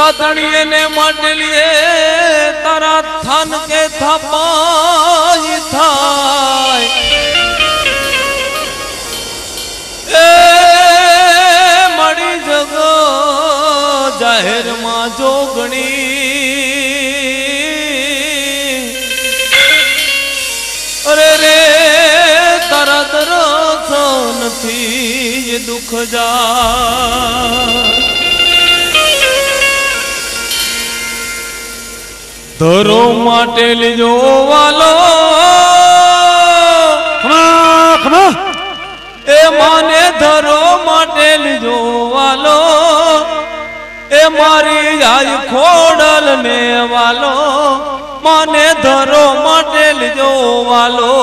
दातणिये ने माटलिए तारा थान के थापाई थाय ए मड़ी जगो जाहिर मां जोगणी अरे रे तारा दरसो नथी ये दुख जा धरो माटे लीजो वालो खमा ए माने धरो माटे लीजो वालो ए मारी आई खोडल ने वालो माने धरो माटे लीजो वालो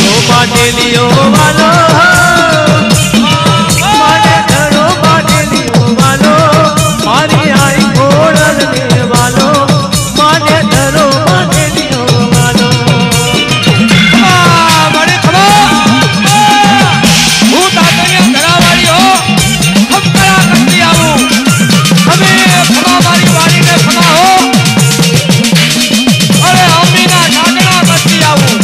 मने धरो माटे लियो वालो मने धरो माटे लियो वालो मारी आई घोड़ल ने वालो मने धरो माटे लियो वालो बड़े खबा हूँ तातरिया घरावाड़ी हो हम करा करती आऊँ हमें खबा मारी वाली ने खबा हो अरे अम्मी ना ढाकना करती आऊँ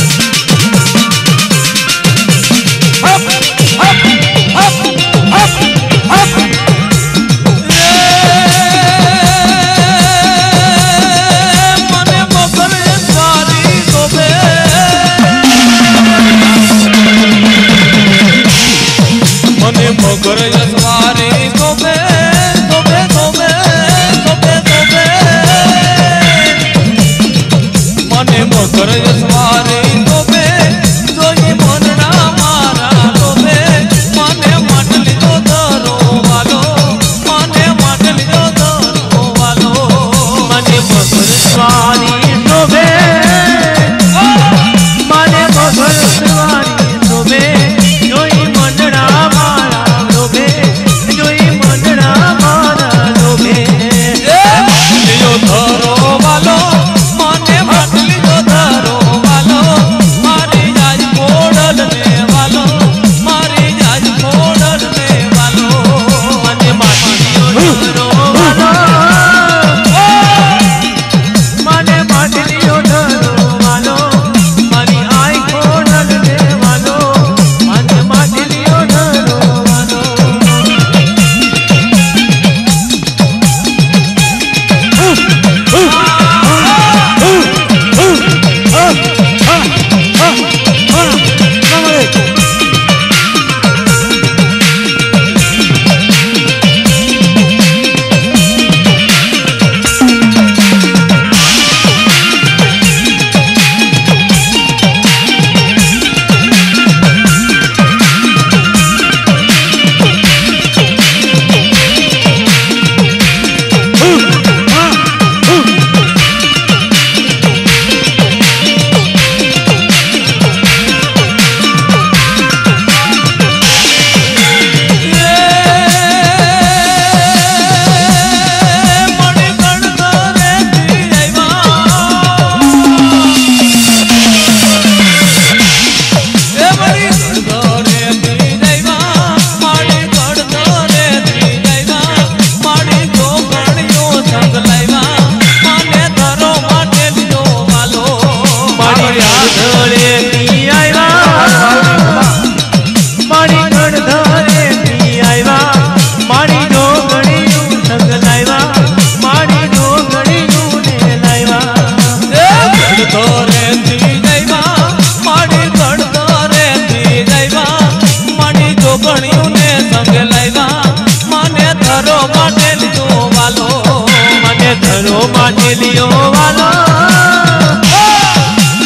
માટેલીઓ વાલો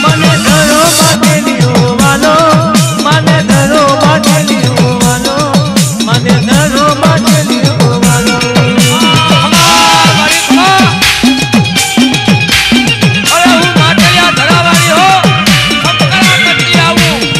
મને ધરો માટેલીઓ વાલો મને ધરો માટેલીઓ વાલો મને ધરો માટેલીઓ વાલો અરે હું માટેલિયા ધરાવાળી હો ખમકરા કરતી આવું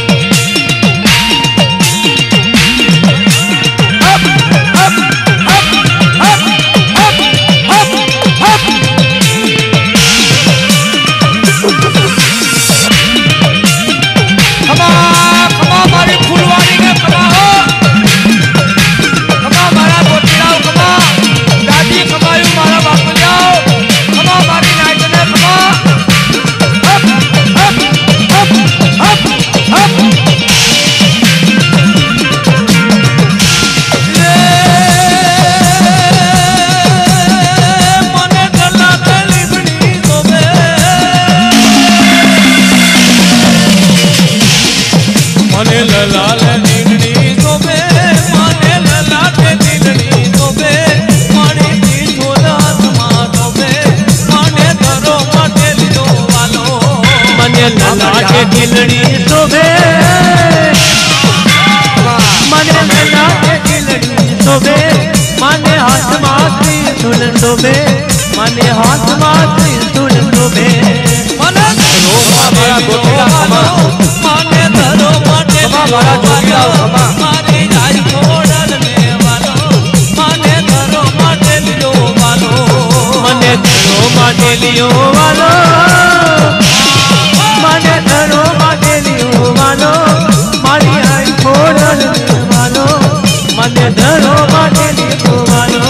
લલાટે દિલડી શોભે મને લલાટે દિલડી શોભે મને હાથમાં ત્રિશુલ શોભે મને હાથમાં ત્રિશુલ શોભે મને ધરો મારા ગોઠડા ખમા મને ધરો માટે મારા જોગીરાઓ ખમા મારી જાય ખોડલ ને વાલો મને ધરો માટે લ્યો વાલો મને ધરો માટે લ્યો વાલો મને ધરો માટેલીઓ વાલો મારી આઈ ખોડલ વાલો મને ધરો માટેલીઓ વાલો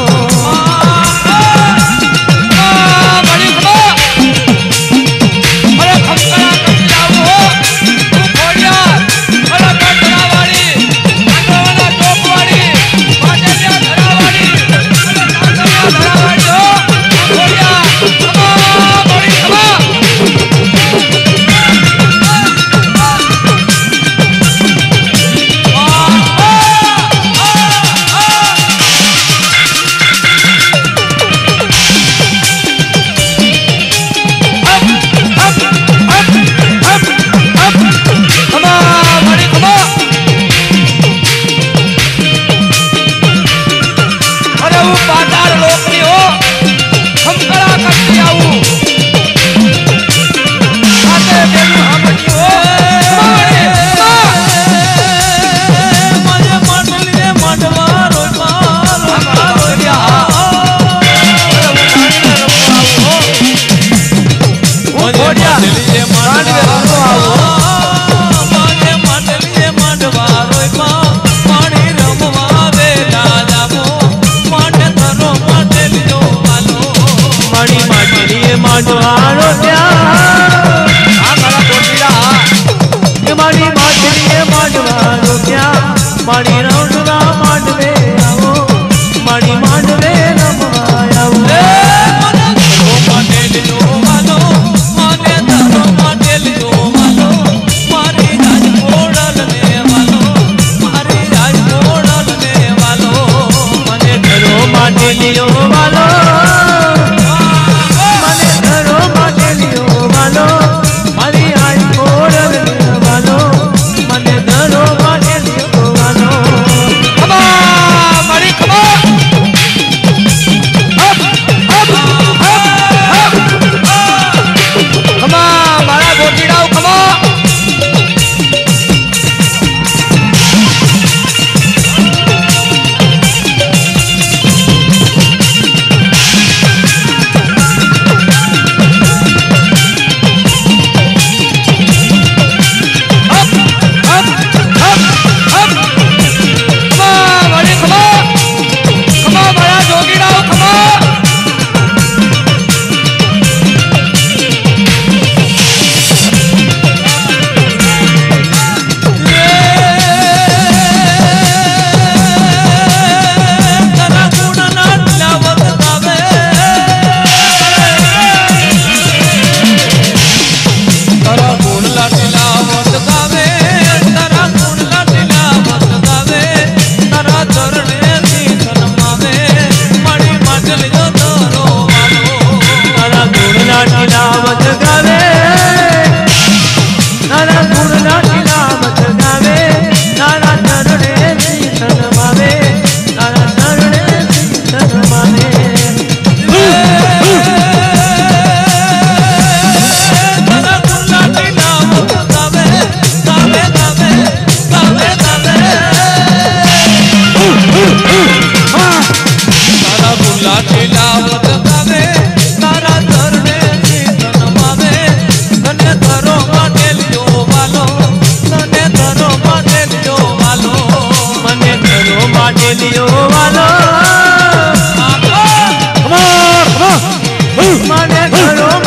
માંડવાળો ત્યાં મારા ગોઠડા મારી માછલીએ માંડવાળો ત્યાં મારી રમવા માંડવે આવો મારી માંડવે રમવા આવો મને લીધો વાલો મને ધરો માટે લીધો વાલો મારી રાજ ખોડલ ને વાલો મારી રાજ ખોડલ ને વાલો મને ધરો માટે લીધો વાલો મને ધરો માટે લીધો રોમ